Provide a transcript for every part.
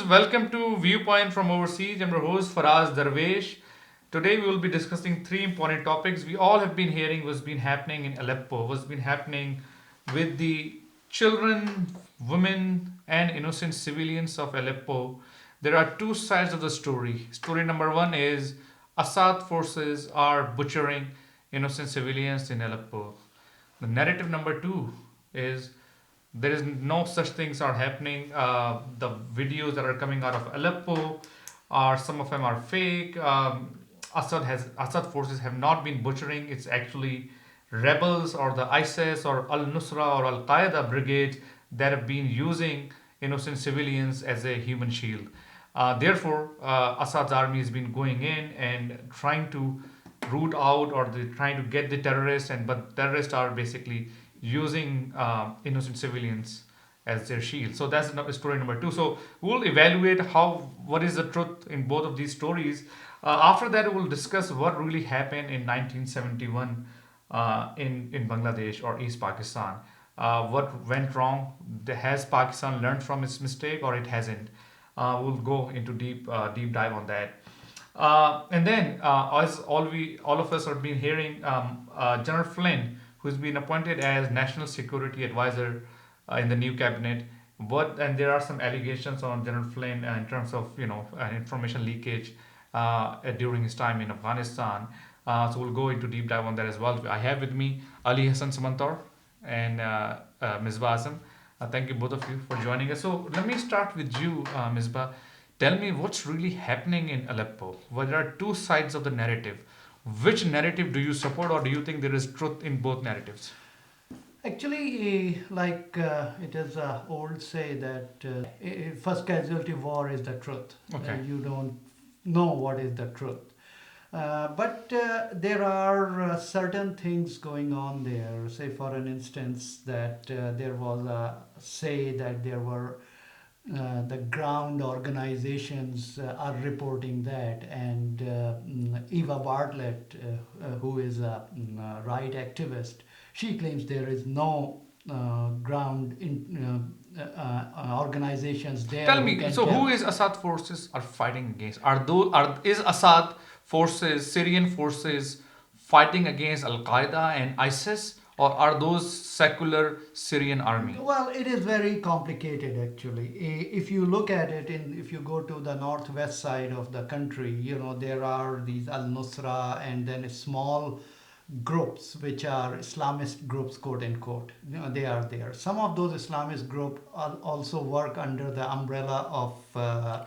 welcome to Viewpoint From Overseas. I'm your host Faraz Darvesh. Today we will be discussing three important topics. We all have been hearing what's been happening in Aleppo, what's been happening with the children, women, and innocent civilians of Aleppo. There are two sides of the story. Story number one is Assad forces are butchering innocent civilians in Aleppo. The narrative number two is there is no such things are happening. The videos that are coming out of Aleppo are some of them are fake. Assad forces have not been butchering. It's actually rebels or the ISIS or Al Nusra or Al Qaeda brigades that have been using innocent civilians as a human shield. Therefore, Assad's army has been going in and trying to root out or they're trying to get the terrorists, and but terrorists are basically using innocent civilians as their shield. So that's story number two. So we'll evaluate how what is the truth in both of these stories. After that, we'll discuss what really happened in 1971 in Bangladesh or East Pakistan. What went wrong? Has Pakistan learned from its mistake or it hasn't? We'll go into deep dive on that. And then, as all of us have been hearing, General Flynn, who's been appointed as National Security Advisor in the new cabinet. And there are some allegations on General Flynn in terms of information leakage during his time in Afghanistan. So we'll go into deep dive on that as well. I have with me Ali Hassan Cemendtaur and Misbah Azam. Thank you both of you for joining us. So let me start with you, Misbah. Tell me what's really happening in Aleppo. Well, there are two sides of the narrative. Which narrative do you support, or do you think there is truth in both narratives? Actually, it is a old say that first casualty war is the truth. Okay. You don't know what is the truth. But there are certain things going on there. Say, for an instance, that there was a say that there were the ground organizations are reporting that, and Eva Bartlett, who is a right activist, she claims there is no ground organizations there. Tell me, so who is Assad forces are fighting against? Is Assad forces, Syrian forces, fighting against Al Qaeda and ISIS, or are those secular Syrian army? Well, it is very complicated actually. If you look at it, if you go to the northwest side of the country, there are these Al Nusra and then small groups which are Islamist groups, quote unquote. They are there. Some of those Islamist groups also work under the umbrella of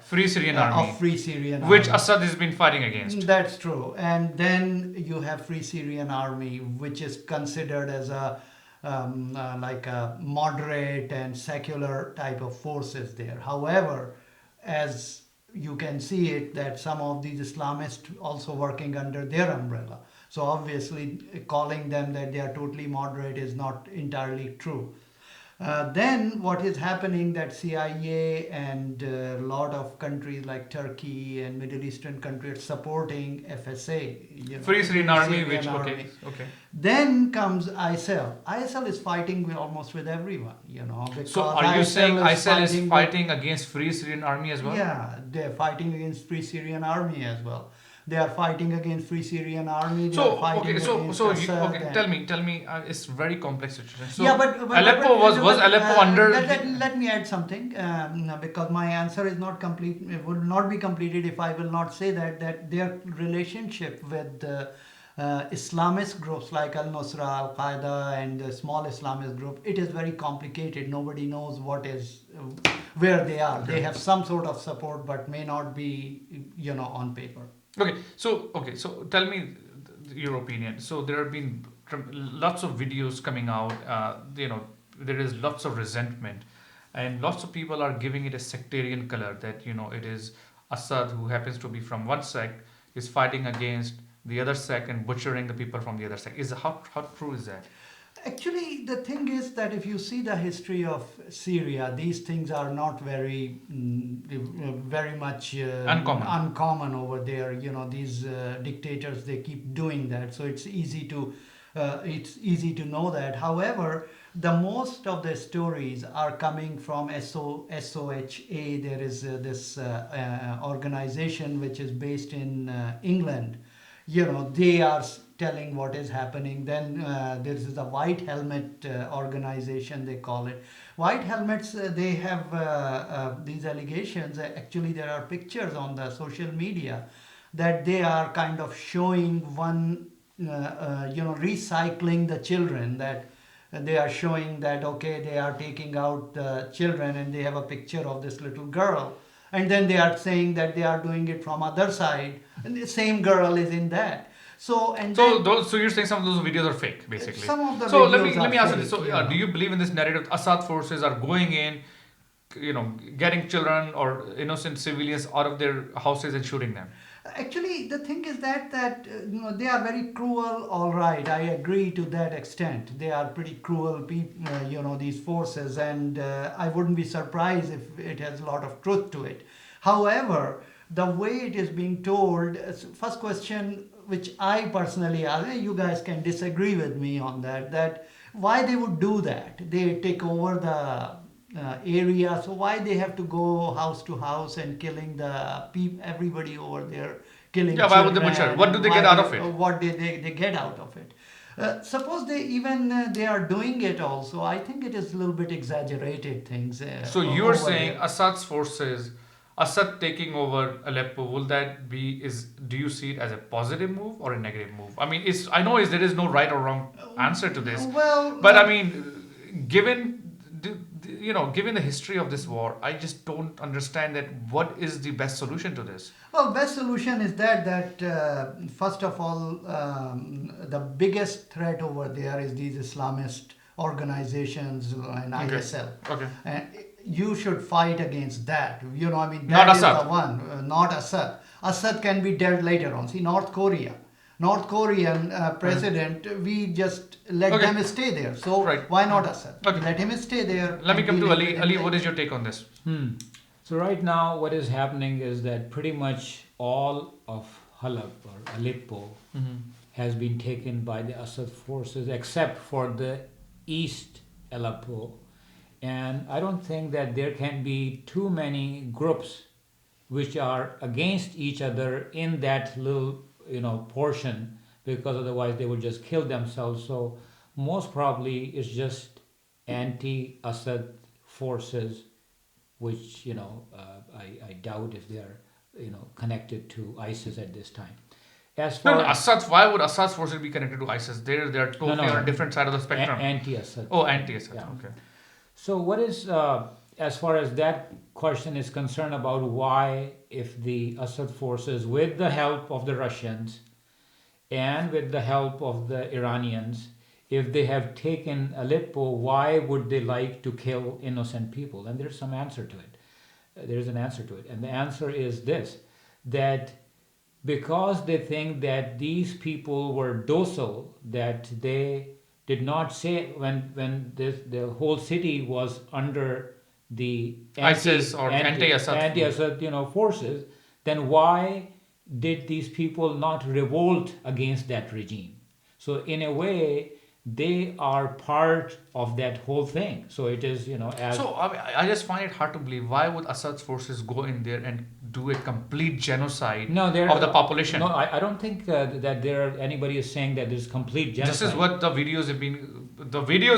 Free Syrian Army, of Free Syrian which Army. Assad has been fighting against. That's true. And then you have Free Syrian Army, which is considered as like a moderate and secular type of forces there. However, as you can see it, that some of these Islamists also working under their umbrella. So obviously, calling them that they are totally moderate is not entirely true. Then what is happening that CIA and a lot of countries like Turkey and Middle Eastern countries are supporting FSA. Free Syrian Army, Syrian which Army. okay. Then comes ISIL. ISIL is fighting almost with everyone, because So are you saying ISIL is with- fighting against Free Syrian Army as well? Yeah, they're fighting against Free Syrian Army as well. They are fighting against Free Syrian Army. They So are fighting okay, against Assad and- tell me, it's very complex situation. So yeah, but Aleppo was Aleppo under. Let me add something, because my answer is not complete. It would not be completed if I will not say that their relationship with Islamist groups like Al Nusra, Al Qaeda, and the small Islamist group, it is very complicated. Nobody knows where they are. They have some sort of support, but may not be, on paper. So tell me your opinion. So there have been lots of videos coming out. There is lots of resentment, and lots of people are giving it a sectarian color. That it is Assad, who happens to be from one sect, is fighting against the other sect and butchering the people from the other sect. How true is that? Actually, the thing is that if you see the history of Syria, these things are not very much Uncommon over there. These dictators, they keep doing that. So it's easy to It's easy to know that. However, the most of the stories are coming from SOHA. There is this organization which is based in England. They are telling what is happening. Then there is the White Helmet organization, they call it. White Helmets, they have these allegations. Actually, there are pictures on the social media that they are kind of showing one, recycling the children, that they are showing that, okay, they are taking out the children and they have a picture of this little girl. And then they are saying that they are doing it from other side, and the same girl is in that. So So you're saying some of those videos are fake, basically. Some of the so let videos me let me are ask you this. So fake, do you believe in this narrative? Assad forces are going in, getting children or innocent civilians out of their houses and shooting them. Actually, the thing is that they are very cruel. All right, I agree to that extent. They are pretty cruel people, these forces, and I wouldn't be surprised if it has a lot of truth to it. However, the way it is being told, first question which I personally ask, you guys can disagree with me on that why they would do that? They take over the area, so why they have to go house to house and killing everybody over there, killing Yeah, why would they children, butcher? What do they get out of it? What they get out of it? Suppose they are doing it also. I think it is a little bit exaggerated things. So you're over saying there. Assad's forces, Assad taking over Aleppo, will that be do you see it as a positive move or a negative move? I mean, there is no right or wrong answer to this. Well, But I mean, given the history of this war, I just don't understand that what is the best solution to this? Well, best solution is that first of all, the biggest threat over there is these Islamist organizations and ISL. Okay. And you should fight against that. I mean, Not that is Assad. the one, not Assad. Assad can be dealt later on. See, North Korean president, we just let Okay. them stay there. So Right. why not Assad? Okay. Let him stay there. Let me and come we to live Ali. with him Ali, there. what is your take on this? So right now, what is happening is that pretty much all of Halab or Aleppo has been taken by the Assad forces, except for the East Aleppo. And I don't think that there can be too many groups which are against each other in that little, portion, because otherwise they would just kill themselves. So most probably it's just anti-Assad forces, which I doubt if they are connected to ISIS at this time. As far Why would Assad's forces be connected to ISIS? They're totally on a different side of the spectrum. anti-Assad. Oh, anti-Assad. Yeah. Okay. So what is, as far as that question is concerned about why, if the Assad forces, with the help of the Russians and with the help of the Iranians, if they have taken Aleppo, why would they like to kill innocent people? And there's some answer to it. There's an answer to it. And the answer is this, that because they think that these people were docile, that they did not say when the whole city was under the ISIS or anti-Assad forces, then why did these people not revolt against that regime? So in a way, they are part of that whole thing. So it is, as... So I just find it hard to believe. Why would Assad's forces go in there and do a complete genocide of the population? No, I don't think that anybody is saying that there's complete genocide. This is what the videos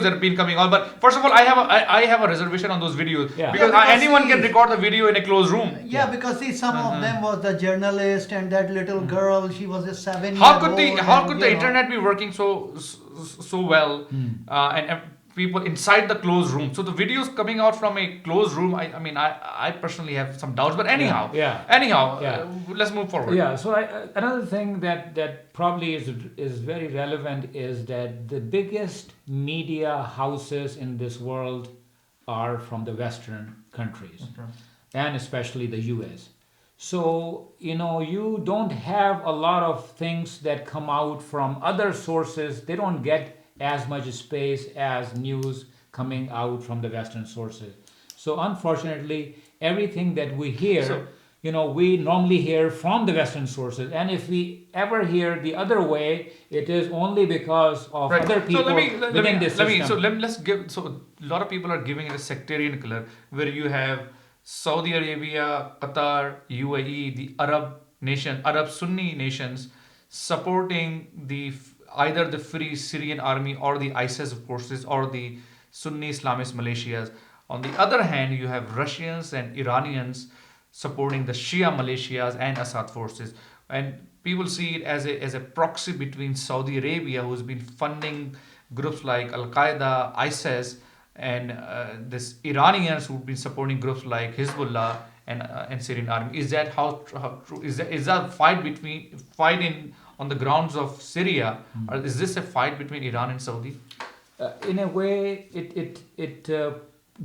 that have been coming out. But first of all, I have a reservation on those videos because anyone can record the video in a closed room. Yeah, because see, some of them was the journalist and that little girl. She was a 7-year-old. How could the internet be working so well and people inside the closed room? So the videos coming out from a closed room. I personally have some doubts. But anyhow, let's move forward. Yeah. So another thing that probably is very relevant is that the biggest media houses in this world are from the Western countries, and especially the US. So, you don't have a lot of things that come out from other sources. They don't get as much space as news coming out from the Western sources. So, unfortunately, everything that we hear we normally hear from the Western sources, and if we ever hear the other way, it is only because of Right. other people So within this system. let's give. So a lot of people are giving it a sectarian color, where you have Saudi Arabia, Qatar, UAE, the Arab Sunni nations supporting either the Free Syrian Army or the ISIS forces or the Sunni Islamist militias. On the other hand, you have Russians and Iranians supporting the Shia militias and Assad forces. And people see it as a proxy between Saudi Arabia, who's been funding groups like Al Qaeda, ISIS, and this Iranians who've been supporting groups like Hezbollah and Syrian army. Is that how true? Is that fight in on the grounds of Syria, or is this a fight between Iran and Saudi? In a way, it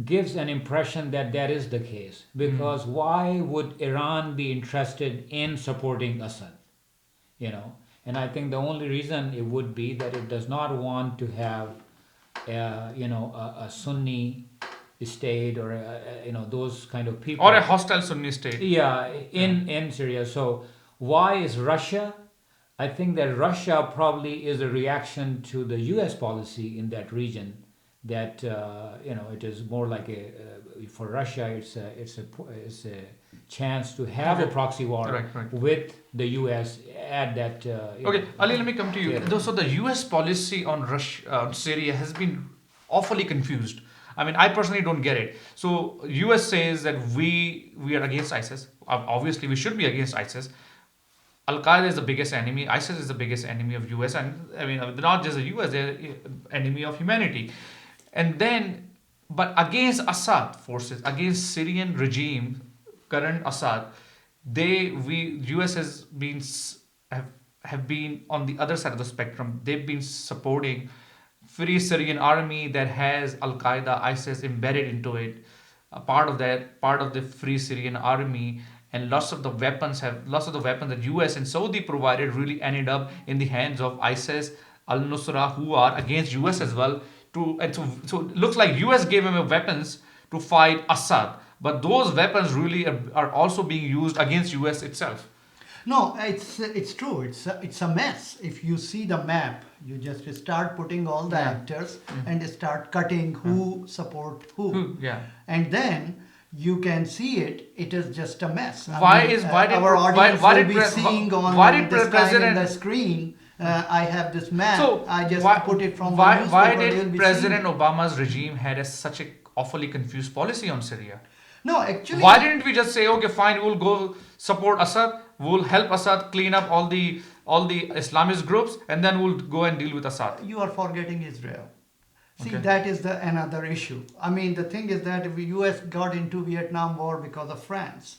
gives an impression that that is the case. Because why would Iran be interested in supporting Assad? And I think the only reason it would be that it does not want to have, a Sunni state or those kind of people. Or a hostile Sunni state? Yeah, in Syria. So why is Russia? I think that Russia probably is a reaction to the U.S. policy in that region. That it is more like for Russia, it's a chance to have a proxy war Right. with the U.S. at that. Okay, Ali, let me come to you. Yeah. So the U.S. policy on Syria has been awfully confused. I mean, I personally don't get it. So U.S. says that we are against ISIS. Obviously, we should be against ISIS. Al Qaeda is the biggest enemy. ISIS is the biggest enemy of US, and I mean not just the US, they're enemy of humanity. And then, but against Assad forces, against Syrian regime, current Assad, US has been have been on the other side of the spectrum. They've been supporting Free Syrian Army that has Al Qaeda, ISIS embedded into it. A part of the Free Syrian Army. And lots of the weapons that US and Saudi provided really ended up in the hands of ISIS, al-Nusra, who are against US as well. So it looks like US gave them weapons to fight Assad, but those weapons really are also being used against US itself. No, it's true. It's a mess. If you see the map, you just start putting all the actors and start cutting who support who. Yeah. And then you can see it. It is just a mess. Why did our audience why will did be pre- seeing on why did this time President- in the screen? I have this map. So I just put it from the why newspaper. You'll did be President seeing. Obama's regime had such a awfully confused policy on Syria? No, actually. Why didn't we just say, okay, fine, we'll go support Assad, we'll help Assad clean up all the Islamist groups, and then we'll go and deal with Assad? You are forgetting Israel. See, Okay. that is another issue. I mean, the thing is that if the US got into Vietnam War because of France,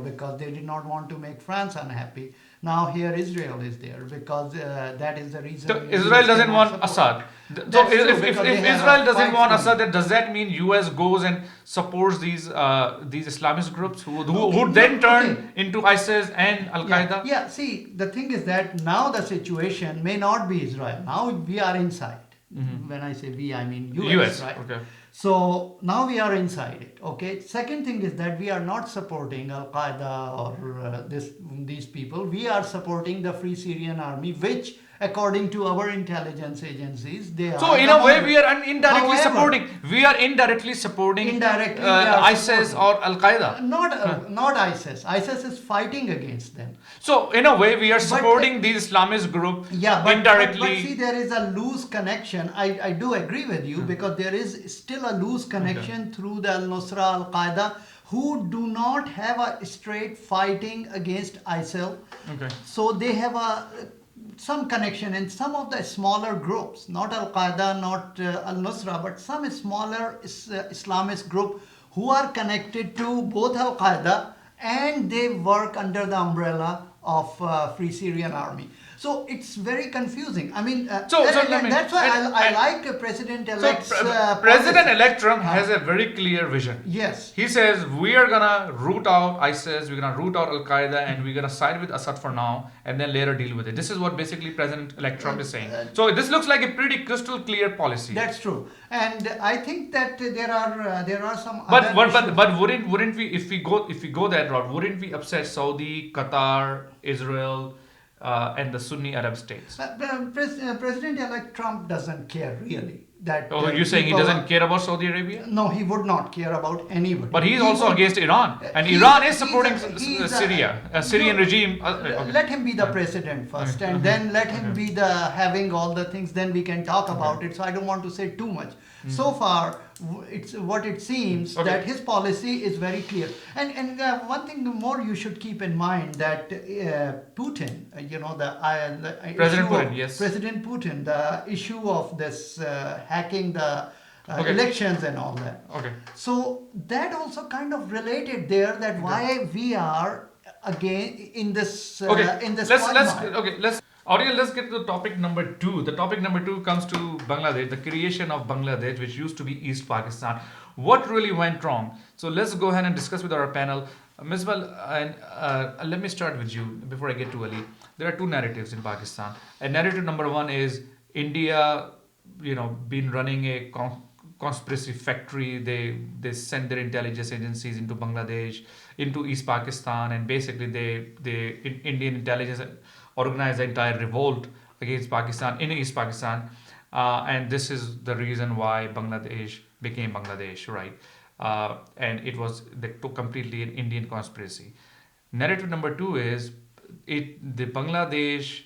because they did not want to make France unhappy. Now here Israel is there because that is the reason. So US Israel doesn't cannot want support. Assad. So That's true, if because they have Israel a doesn't fight want from- Assad, then does that mean US goes and supports these Islamist groups who Okay, then turn okay. into ISIS and Al Qaeda? Yeah, see, the thing is that now the situation may not be Israel. Now we are inside. When I say we, I mean US, right? Okay. So now we are inside it. Okay. Second thing is that we are not supporting Al Qaeda or these people. We are supporting the Free Syrian Army, which, according to our intelligence agencies, they are. So in the a way, one- we are indirectly However, supporting. We are indirectly supporting Indirectly, we are ISIS supporting. or Al Qaeda. Not ISIS. ISIS is fighting against them. So in a way, we are supporting these Islamist group Yeah, but indirectly. see, there is a loose connection. I do agree with you because there is still a loose connection through the Al-Nusra, Al-Qaeda, who do not have a straight fighting against ISIL. Okay. So they have some connection in some of the smaller groups, not Al-Qaeda, not Al-Nusra, but some smaller Islamist group who are connected to both Al-Qaeda and they work under the umbrella of Free Syrian Army. So it's very confusing. I mean, That's why I like President-elect's President-elect Trump has a very clear vision. Yes. He says we are gonna root out ISIS, we're gonna root out Al Qaeda, and we're gonna side with Assad for now, and then later deal with it. This is what basically President-elect Trump is saying. So this looks like a pretty crystal clear policy. That's true, and I think that there are some. But other wouldn't we, if we go that route, wouldn't we upset Saudi, Qatar, Israel, and the Sunni Arab states? President-elect Trump doesn't care really. Oh, you're saying he doesn't care about Saudi Arabia? No, he would not care about anybody. But he's also against Iran, and Iran is supporting Syria, a Syrian regime. Okay. Let him be the president first, and then let him be the having all the things. Then we can talk about it. So I don't want to say too much. So far, it's what it seems that his policy is very clear. And one thing more you should keep in mind that Putin, President Putin, yes. President Putin, the issue of this hacking the elections and all that. Okay. So that also kind of related there that why we are again in this Let's get to the topic number 2. The topic number 2 comes to Bangladesh, the creation of Bangladesh, which used to be East Pakistan. What really went wrong? So let's go ahead and discuss with our panel. Misbah, and let me start with you before I get to Ali. There are two narratives in Pakistan. And narrative number 1 is India, been running a conspiracy factory. They send their intelligence agencies into Bangladesh, into East Pakistan, and basically Indian intelligence organized the entire revolt against Pakistan in East Pakistan, and this is the reason why Bangladesh became Bangladesh, right? And it was completely an Indian conspiracy. Narrative number 2 is the Bangladesh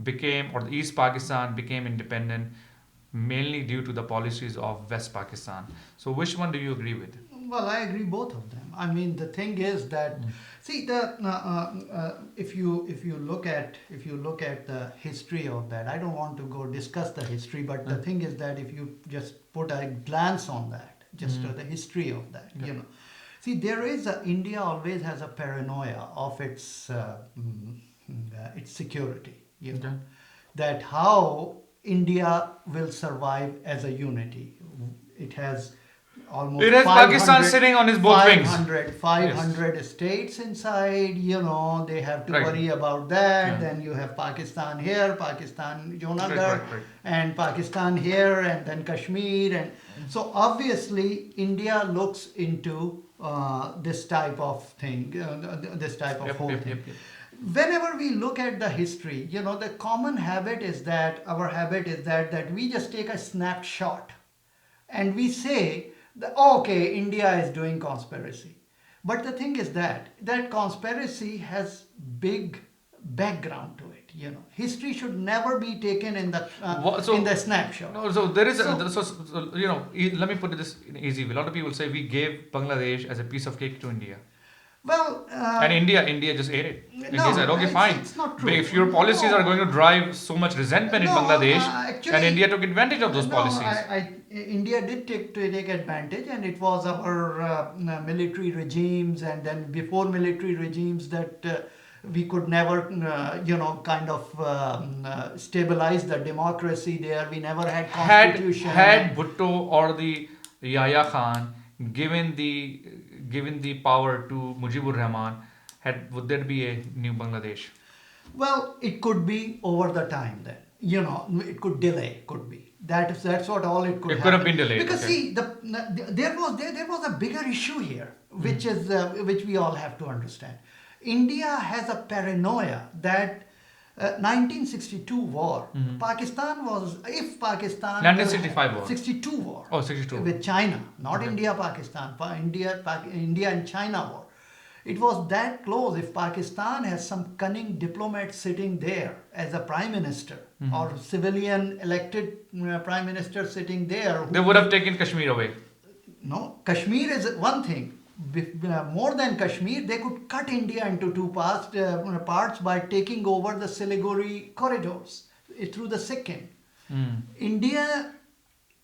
became, or the East Pakistan became independent mainly due to the policies of West Pakistan. So which one do you agree with? Well, I agree both of them. I mean, the thing is that see if you look at the history of that, I don't want to go discuss the history, but the thing is that if you just put a glance on that, just the history of that, see, India always has a paranoia of its security, that how India will survive as a unity. It has almost Pakistan sitting on his both wings. 500 states inside, they have to worry about that. Yeah. Then you have Pakistan here, Pakistan Junagadh, Right. and Pakistan here, and then Kashmir. And so obviously India looks into this type of thing, this type of whole thing. Yep. Whenever we look at the history, the common habit is that we just take a snapshot and we say that, okay, India is doing conspiracy. But the thing is that conspiracy has big background to it. History should never be taken in the snapshot. No, so there is let me put it this in easy way. A lot of people say we gave Bangladesh as a piece of cake to India. Well, and India just ate it. India said, okay, fine. It's not true. If your policies are going to drive so much resentment in Bangladesh, actually, and India took advantage of those policies. India did take advantage, and it was our military regimes, and then before military regimes that we could never, stabilize the democracy there. We never had constitution. Had Bhutto or the Yahya Khan given the power to Mujibur Rahman, would there be a new Bangladesh? Well, it could be over the time then. It could delay, could be. That's what all it could It could have been delayed. Because see, there was a bigger issue here, which we all have to understand. India has a paranoia that 1962 war, Pakistan 1965 war. 62 war. Oh, 62. With China, not India, Pakistan. India and China war. It was that close. If Pakistan has some cunning diplomat sitting there as a prime minister or civilian elected prime minister sitting there, they would have taken Kashmir away. No, Kashmir is one thing. More than Kashmir, they could cut India into two parts by taking over the Siliguri corridors through the Sikkim. India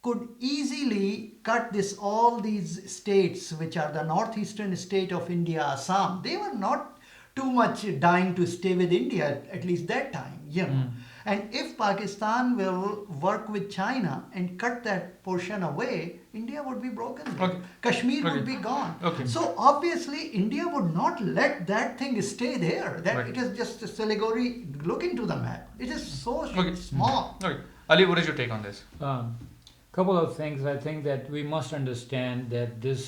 could easily cut all these states, which are the northeastern state of India, Azam. They were not too much dying to stay with India, at least that time, you know. And if Pakistan will work with China and cut that portion away, India would be broken. Okay. Kashmir Okay. would be gone. Okay. So obviously, India would not let that thing stay there. That Right. it is just a Siliguri. Look into the map. It is so Okay. small. Okay. Ali, what is your take on this? Couple of things. I think that we must understand that this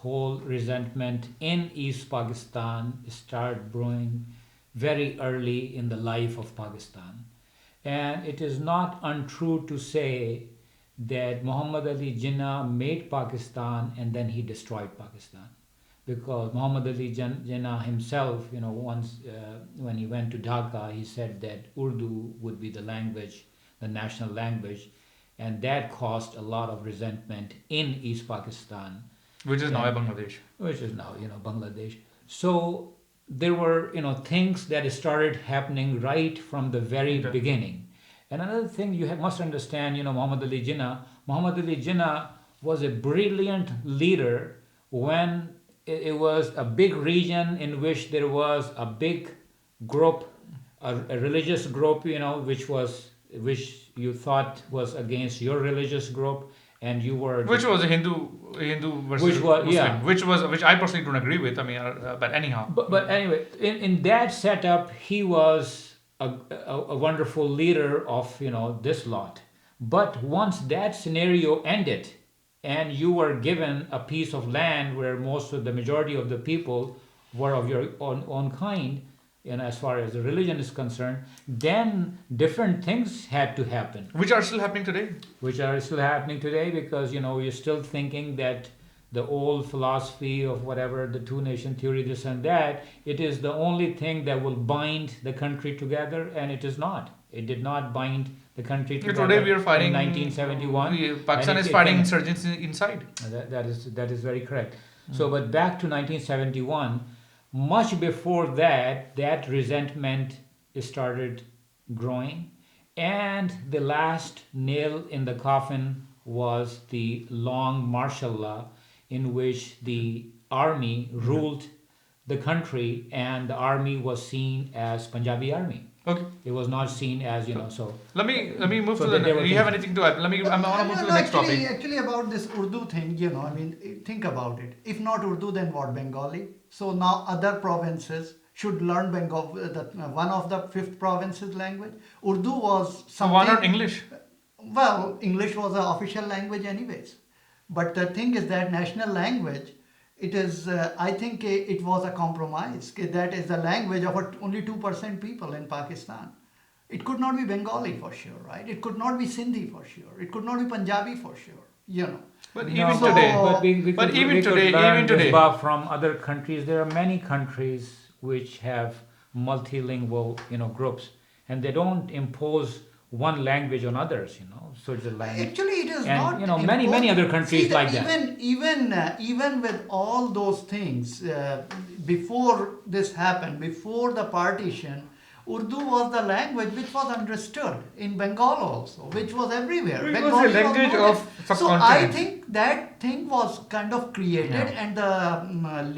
whole resentment in East Pakistan started brewing very early in the life of Pakistan. And it is not untrue to say that Muhammad Ali Jinnah made Pakistan and then he destroyed Pakistan. Because Muhammad Ali Jinnah himself, once when he went to Dhaka, he said that Urdu would be the language, the national language, and that caused a lot of resentment in East Pakistan. Which is now Bangladesh. Which is now, Bangladesh. So there were, things that started happening right from the very beginning. And another thing you must understand, Muhammad Ali Jinnah was a brilliant leader when it was a big region in which there was a big group, a religious group, which you thought was against your religious group, and you were Which was a Hindu versus Muslim, which I personally don't agree with. I mean, but anyhow. But anyway, in that setup, he was a wonderful leader of this lot. But once that scenario ended, and you were given a piece of land where the majority of the people were of your own kind, as far as the religion is concerned, then different things had to happen. Which are still happening today. Because, you're still thinking that the old philosophy of whatever, the two-nation theory, this and that, it is the only thing that will bind the country together, and it is not. It did not bind the country together. Today we are fighting in 1971. Pakistan is fighting insurgents inside. That is very correct. So, but back to 1971, much before that resentment started growing, and the last nail in the coffin was the long martial law in which the army ruled the country, and the army was seen as Punjabi army. Okay. It was not seen as, so. Let me move So to that they the. were Do you have thinking- anything to add? I want to move to the next topic. Actually, about this Urdu thing, think about it. If not Urdu, then what? Bengali. So now other provinces should learn Bengali, one of the 5th provinces language. Urdu was So something. why not English? Well, English was an official language anyways. But the thing is that national language, it is, I think it was a compromise. That is the language of only 2% people in Pakistan. It could not be Bengali for sure, right? It could not be Sindhi for sure. It could not be Punjabi for sure, But No, even today, but we but could, even we could today, learn even today. Misbah from other countries. There are many countries which have multilingual, groups, and they don't impose one language on others, So it's a language. Actually, it is And, not. many other countries See, like that. Even with all those things, before this happened, before the partition, Urdu was the language which was understood in Bengal also, which was everywhere. It was Bengali a language not of there. So I subcontinent. think that thing was kind of created, and the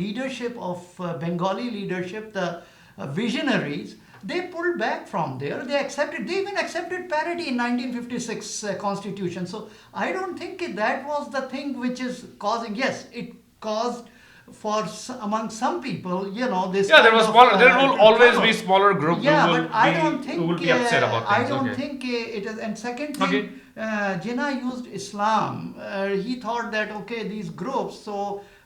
leadership of Bengali leadership, the visionaries, they pulled back from there. They even accepted parity in 1956 constitution. So I don't think that was the thing which is causing. Yes, it caused among some people, this. Yeah, there was smaller. There will always trouble. be smaller groups Yeah, who will but I don't think who will be upset about things. I don't Okay. think it is. And second thing, Okay. Jinnah used Islam. He thought that these groups. So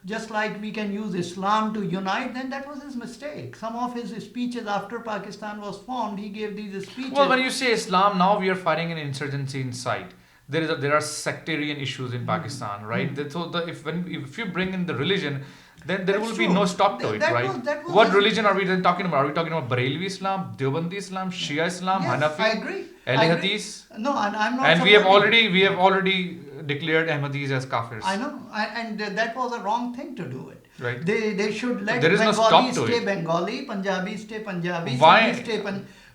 just like we can use Islam to unite, then that was his mistake. Some of his speeches after Pakistan was formed, he gave these speeches. Well, when you say Islam, now we are fighting an insurgency inside. There are sectarian issues in Pakistan, right? So if you bring in the religion, then there That's will be true. no stop to it, That right? was- that was What his- religion are we then talking about? Are we talking about Barelvi Islam, Deobandi Islam, Shia Islam, Yes, Hanafi, I agree. Ahl I agree. Hadith? No, and I'm not. And we have supporting- already declared Ahmadis as kafirs. I know, and that was a wrong thing to do it. Right. They should let There is no Bengali stop to stay it. Bengali, Punjabi stay Punjabi, Why- Sindhi stay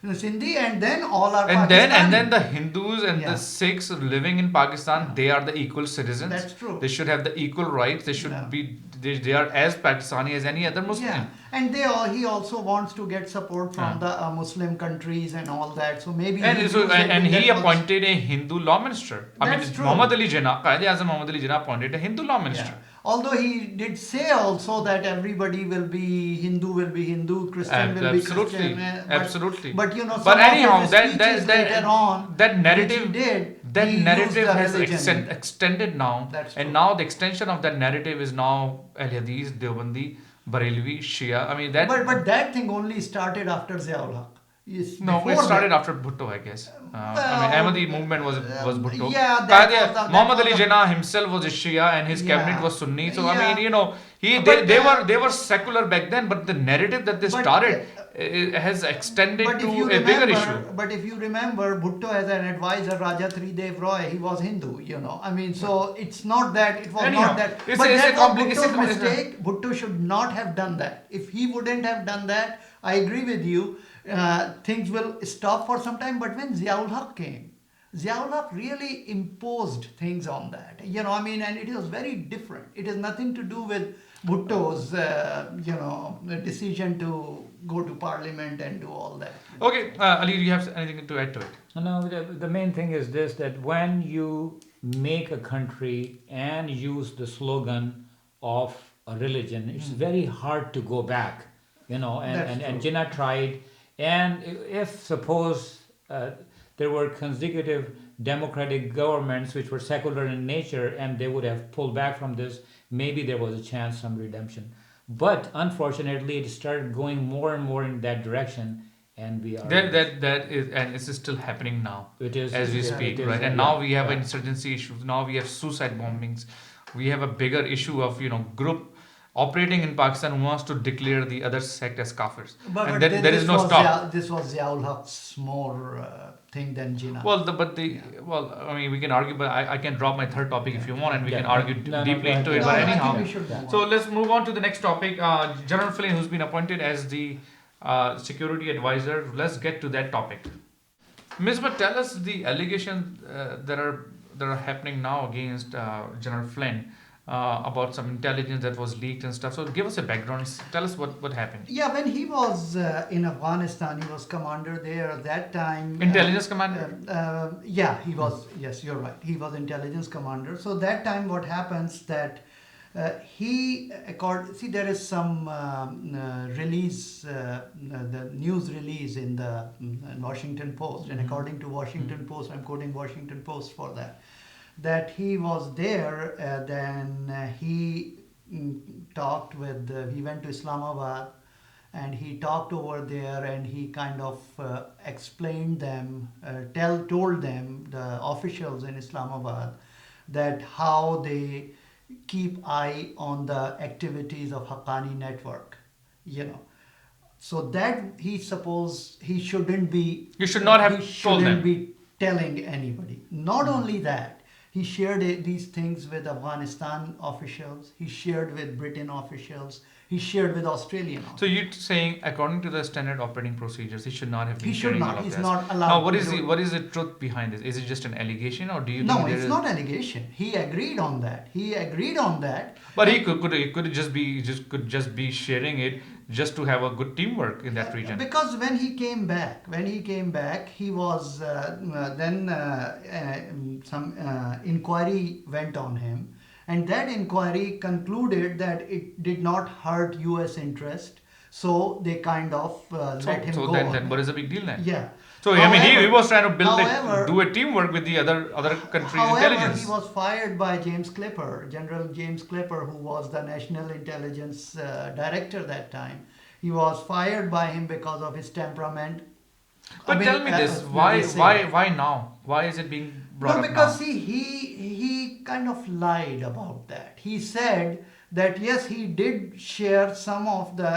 Sindhi, and then all are And Pakistani. then the Hindus and Yeah. the Sikhs living in Pakistan, they are the equal citizens. That's true. They should have the equal rights. They should Yeah. be. They are as Pakistani as any other Muslim. Yeah, and he also wants to get support from the Muslim countries and all that. So maybe And he so used it and with he that appointed a Hindu law minister. I That's mean, true. Muhammad Ali Jinnah, Qaid-e-Azam Muhammad Ali Jinnah appointed a Hindu law minister. Yeah. Although he did say also that everybody will be Hindu, Christian will be Absolutely, Christian. absolutely. But you know, some But anyhow, of his that speeches later on, that narrative which he did, that he used narrative the has religion. extended now, That's and true. now the extension of that narrative is now Al Hadith, Deobandi, Barelvi, Shia. I mean that. But that thing only started after Ziaul Haq. Yes, No, before it started that- after Bhutto, I guess. I Well, mean, Ahmadi movement was Bhutto. yeah, that Qaid-e- was the- Muhammad that Ali was the- Jinnah himself was a Shia, and his cabinet Yeah. was Sunni. So I Yeah. mean, you know, But, they were secular back then, but the narrative that they But, started has extended But to if you a bigger remember, issue. but if you remember, Bhutto as an advisor, Raja Tridev Roy, he was Hindu. You know, I mean, so it's not that it was Anyhow, not that. it's but a- it's that a was compli- it's a Bhutto's com- mistake. Bhutto should not have done that. If he wouldn't have done that, I agree with you. Things will stop for some time. But when Ziaul Haq came, Ziaul Haq really imposed things on that. You know, I mean, and it was very different. It has nothing to do with Bhutto's, decision to go to parliament and do all that. Okay, Ali, do you have anything to add to it? No, the main thing is this, that when you make a country and use the slogan of a religion, it's very hard to go back, you know, That's and true. Jinnah tried. And if suppose there were consecutive democratic governments which were secular in nature and they would have pulled back from this, maybe there was a chance some redemption. But unfortunately, it started going more and more in that direction, and we are. That is, and this is still happening now. It is As we yeah, speak, it is, right? And yeah, now we have yeah. insurgency issues. Now we have suicide bombings. We have a bigger issue of group operating in Pakistan who wants to declare the other sect as kafirs, and then there is no stop. This was Ziaul Haq's more thing than Jinnah. I mean, we can argue, but I can drop my third topic if you want, and we Yeah. can argue No, deeply go into ahead. it. No, But I think anyhow, we should move so on. let's move on to the next topic. General Flynn, who's been appointed as the security advisor. Let's get to that topic. Misbah, tell us the allegations that are happening now against General Flynn about some intelligence that was leaked and stuff. So give us a background. Tell us what happened. Yeah, when he was in Afghanistan, he was commander there at that time. Intelligence commander. Yeah, he was. Yes, you're right. He was intelligence commander. So that time, what happens that there is some release, the news release in the Washington Post, and according to Washington Post, I'm quoting Washington Post for that he was there. Then he talked with. He went to Islamabad, and he talked over there, and he kind of explained them, told them, the officials in Islamabad, that how they keep eye on the activities of Haqqani network, so that he shouldn't be. You should not have he told shouldn't them. be telling anybody. Not only that, he shared these things with Afghanistan officials. He shared with Britain officials. He shared with Australian officials. So you're saying, according to the standard operating procedures, he should not have been He should sharing not. all of He's this. not allowed Now, what to is do it. what is the truth behind this? Is it just an allegation, or do you? No, think there it's is- not allegation. He agreed on that. But he could just be sharing it just to have a good teamwork in that region. Because when he came back, he was some inquiry went on him, and that inquiry concluded that it did not hurt U.S. interest, so they kind of let him go. Then what is the big deal then? Yeah. So I mean, he However- was trying to however- do a teamwork with the other countries' However, intelligence. he was fired by James Clipper, General James Clipper, who was the National Intelligence Director that time. He was fired by him because of his temperament. But tell me this: why they say. why now? Why is it being brought No, up because now? see, he kind of lied about that. He said that yes, he did share some of the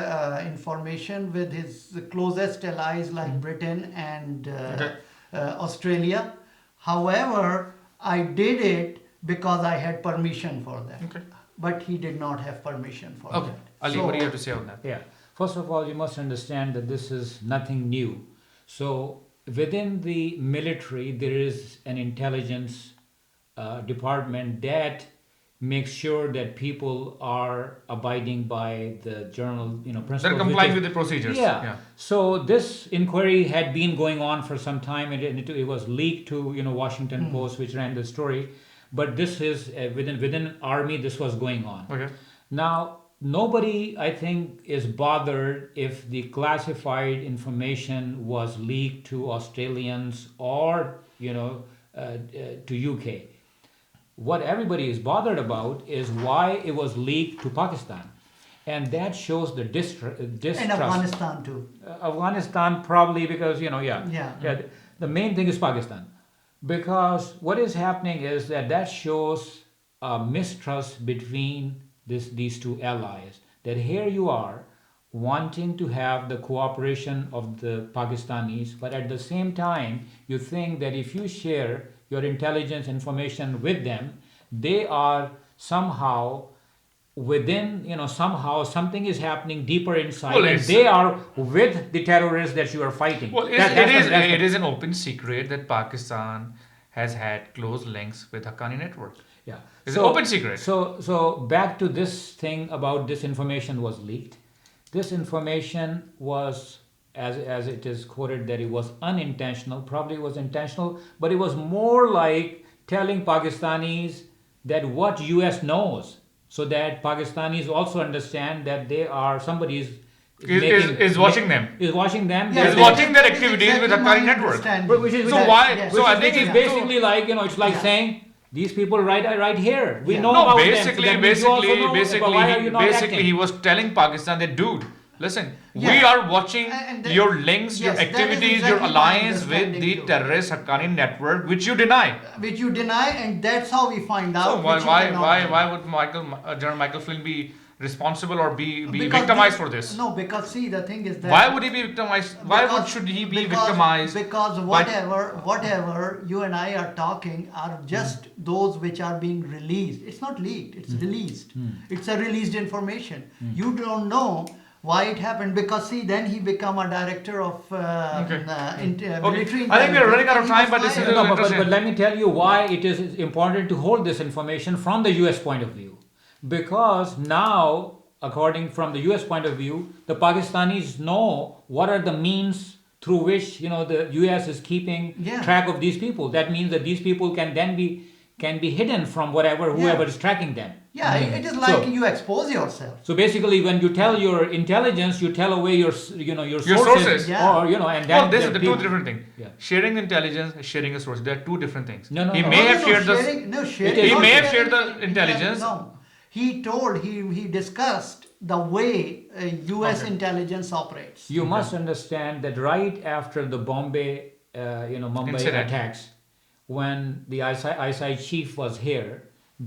information with his closest allies like Britain and Okay. Australia. However, I did it because I had permission for that. Okay. But he did not have permission for Okay, that. Ali, So- what do you have to say on that? Yeah. First of all, you must understand that this is nothing new. So within the military, there is an intelligence department that makes sure that people are abiding by the journal, They're principles. complying with the procedures. Yeah. So this inquiry had been going on for some time, and it was leaked to Washington Post, which ran the story. But this is within army. This was going on. Okay. Now nobody, I think, is bothered if the classified information was leaked to Australians or to UK. What everybody is bothered about is why it was leaked to Pakistan. And that shows the distrust. And Afghanistan too. Afghanistan probably because, Yeah. the main thing is Pakistan. Because what is happening is that shows a mistrust between these two allies. That here you are wanting to have the cooperation of the Pakistanis, but at the same time, you think that if you share your intelligence information with them, they are somehow somehow something is happening deeper inside, Well, and they are with the terrorists that you are fighting. Well, it is an open secret that Pakistan has had close links with Haqqani network. Yeah. It's an open secret. So back to this thing about this information was leaked. This information was, as it is quoted, that it was unintentional. Probably it was intentional, but it was more like telling Pakistanis that what US knows, so that Pakistanis also understand that they are somebody Is watching them. Is watching them. Yeah, Is They're- watching their that is activities with exactly Haqqani my network. understanding. Which is So why? Yes. So I which think is it's basically like it's like Yeah. saying these people right here. We Yeah. know No, about basically, them. So that means you also know, but why are you not basically, acting? he was telling Pakistan that, dude, listen, we Yeah. are watching And that- your links, your yes, that is activities, your exactly my alliance with understanding the too. terrorist Haqqani network, which you deny. Which you deny, and that's how we find out. So why which you why cannot why do. why would General Michael Flynn be responsible or be Because victimized this- for this? No, because see, the thing is that Why would he be victimized? Why should he be victimized? Because whatever you and I are talking are just those which are being released. It's not leaked. It's released. It's a released information. You don't know why it happened because see, then he become a director of Okay. military. I think we are running out of intelligence, time, and but he this was is fired. No, but interesting. let me tell you why it is important to hold this information from the US point of view. Because now, according from the US point of view, the Pakistanis know what are the means through which the US is keeping Yeah. track of these people. That means that these people can then be hidden from whoever Yeah. is tracking them. Yeah, it is like So- you expose yourself. So basically, when you tell your intelligence, you tell away your your Your sources. Yeah. or and then Well, this is the two people- different things. Yeah. Sharing intelligence and sharing a source. They are two different things. No, He no. may No, have shared the. sharing, no, sharing, He not may have sharing- shared the intelligence. No, he discussed the way U.S. Okay. intelligence operates. You must understand that right after the Bombay, Mumbai Incident. attacks, when the ISI chief was here,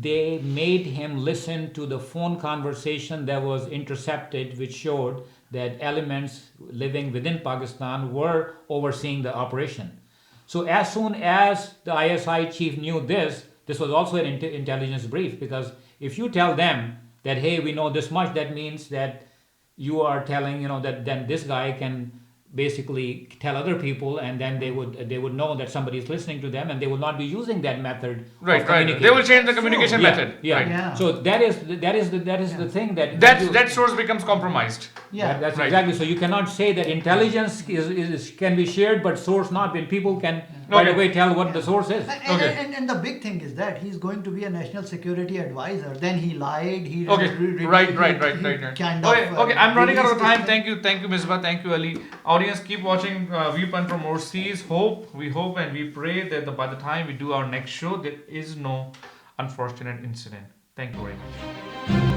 they made him listen to the phone conversation that was intercepted, which showed that elements living within Pakistan were overseeing the operation. So as soon as the ISI chief knew this was also an intelligence brief, because if you tell them that, hey, we know this much, that means that you are telling, that then this guy can basically tell other people, and then they would know that somebody is listening to them, and they will not be using that method. Right, of right. communicating. They will change the communication Yeah, method. Yeah. Right. Yeah. So that is the thing that That source becomes compromised. Yeah, that's Right. exactly. So you cannot say that intelligence can be shared, but source not. When people can right Okay. away tell what the source is. And the big thing is that he's going to be a national security advisor. Then he lied. He Okay, he right. Kind Okay, of, okay. I'm running out of released time. it. Thank you, Misbah. Thank you, Ali. Audience, keep watching Viewpoint from Overseas. We hope and we pray that by the time we do our next show, there is no unfortunate incident. Thank you very much.